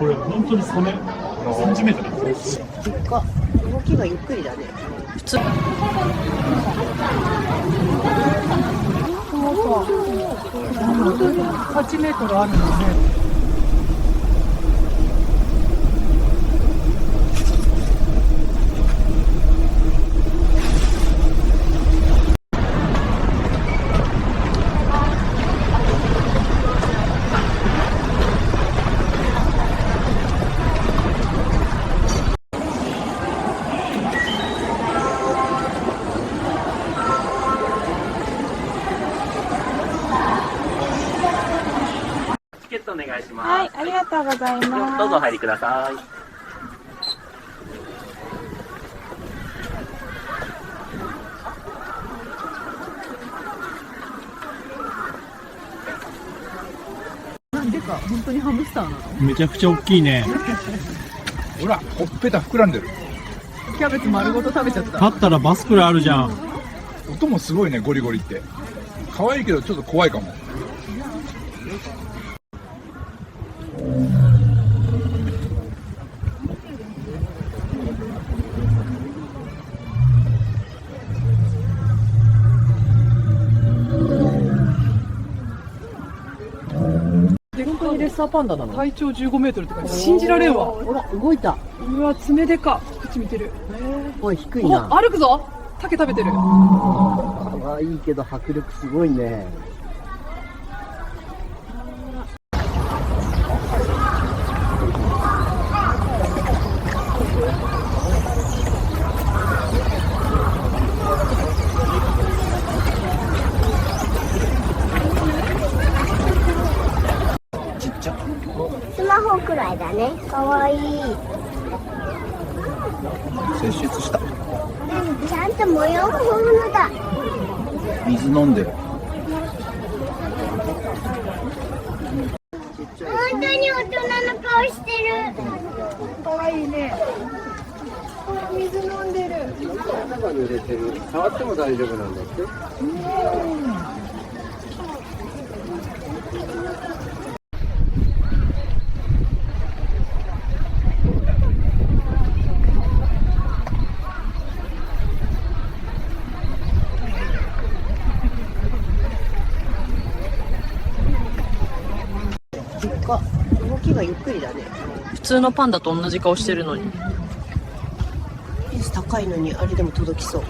これ本当にサメ30メートル。でっか。動きがゆっくりだね。普通。8メートルあるのね。チケットお願いします。はい、ありがとうございます。どうぞお入りください。なんでか本当にハムスターなの？めちゃくちゃ大きいね。ほら、ほっぺた膨らんでる。キャベツ丸ごと食べちゃった。立ったらバスクラあるじゃん。音もすごいね、ゴリゴリって。可愛いけどちょっと怖いかも。本当にレッサーパンダなの？体長15メートルって書いて信じられんわ。ほら、動いた。うわ、爪でか。口見てる。おい、低いお、な。歩くぞ。竹食べてる。かわいいけど迫力すごいね。スマホくらいだね。かわいい。接出した。ちゃんと模様が本物だ。水飲んでる。本当に大人の顔してる。かわいいね。水飲んでる。体が濡れてる。触っても大丈夫なんだって。でっか。動きがゆっくりだね。普通のパンダと同じ顔してるのに。ペース高いのにあれでも届きそう。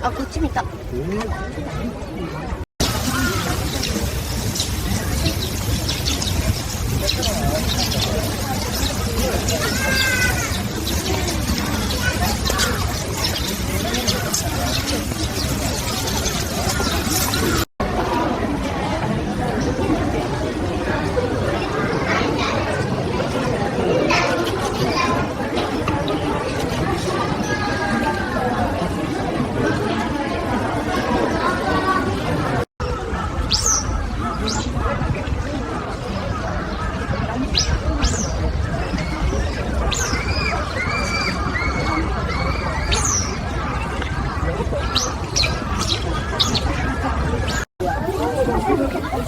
あ、こっち見た。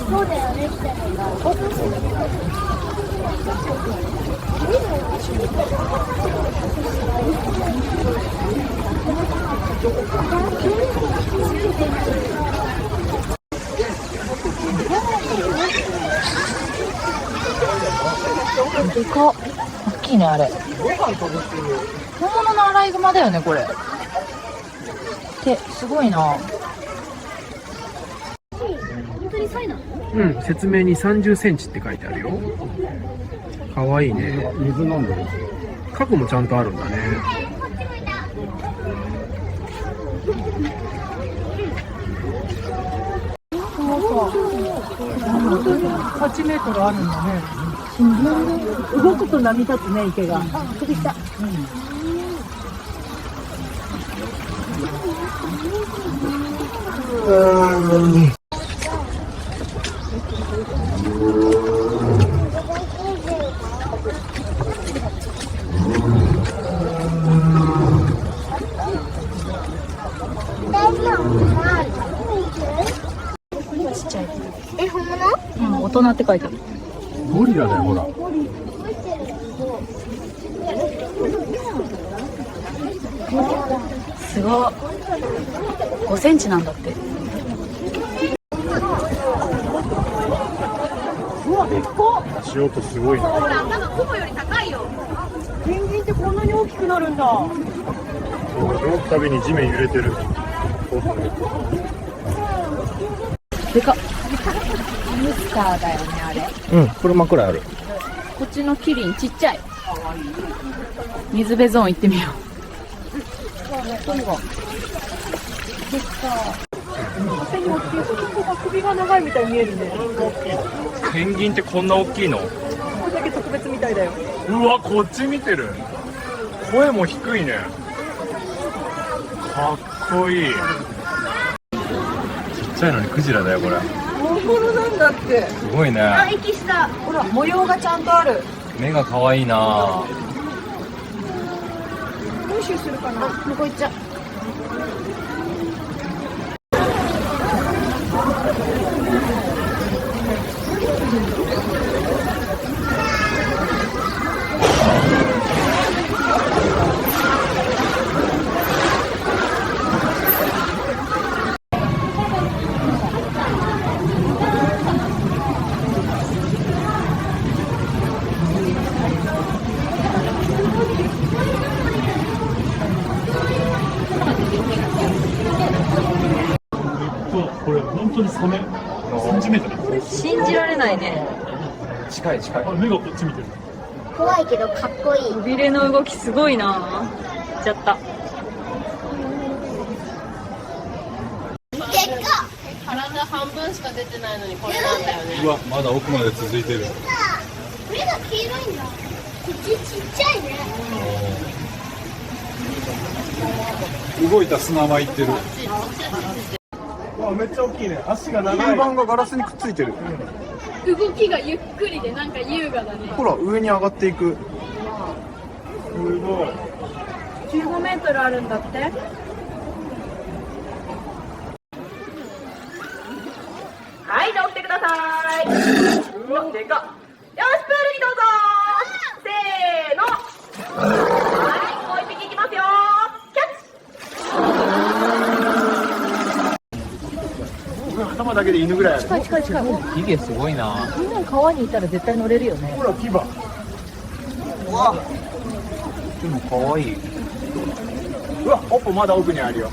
そうだよね。でかっ。大きいね、あれ。本物のアライグマだよね、これ。手、すごいな。本当にサイなの？うん、説明に30センチって書いてあるよ。かわいいね。水飲んでる。過去もちゃんとあるんだね。8メートルあるんだね。動くと波立つね、池が。あ、飛び来た。え、本物？うん、大人って書いてある。ゴリラだよ、ほら。すごい。5センチなんだって。足音すごいな。ペンギンってこんなに大きくなるんだ。動くたびに地面揺れてる。でかっ。ハムスターだよね、あれ。うん、車くらいある。こっちのキリンちっちゃい。水辺ゾーン行ってみよう。手に大きい。ここが首が長いみたいに見えるね。ペンギンってこんな大きいの？これだけ特別みたいだよ。うわ、こっち見てる。声も低いね。かっこいい。ちっちゃいのにクジラだよ、これ。本物なんだって。すごいね。息した。ほら、模様がちゃんとある。目が可愛いな。どうしようするかな。向こう行っちゃう。これ本当にサメ30メートル。信じられないね。近い近い。あ、目がこっち見てる。怖いけどかっこいい。尾びれの動きすごいな。行っちゃった。でっか。体半分しか出てないのにこれなんだよね。うわ、まだ奥まで続いてる。目が黄色いんだ。口ちっちゃいね。動いた砂場行ってる。めっちゃ大きいね。足が長い。吸盤がガラスにくっついてる。動きがゆっくりでなんか優雅だね。ほら、上に上がっていく。すごい。15メートルあるんだって。はい、じゃあ起きてください。うわ、でかっ。よし、プールにどうぞ。せーの。はい、もう一匹いきますよ。キャッチ。頭だけで犬ぐらいある。近い近い近い。ヒゲすごいな。みんな川にいたら絶対乗れるよね。ほら、牙。うわ。でも可愛い。うわ、おっぽまだ奥にあるよ。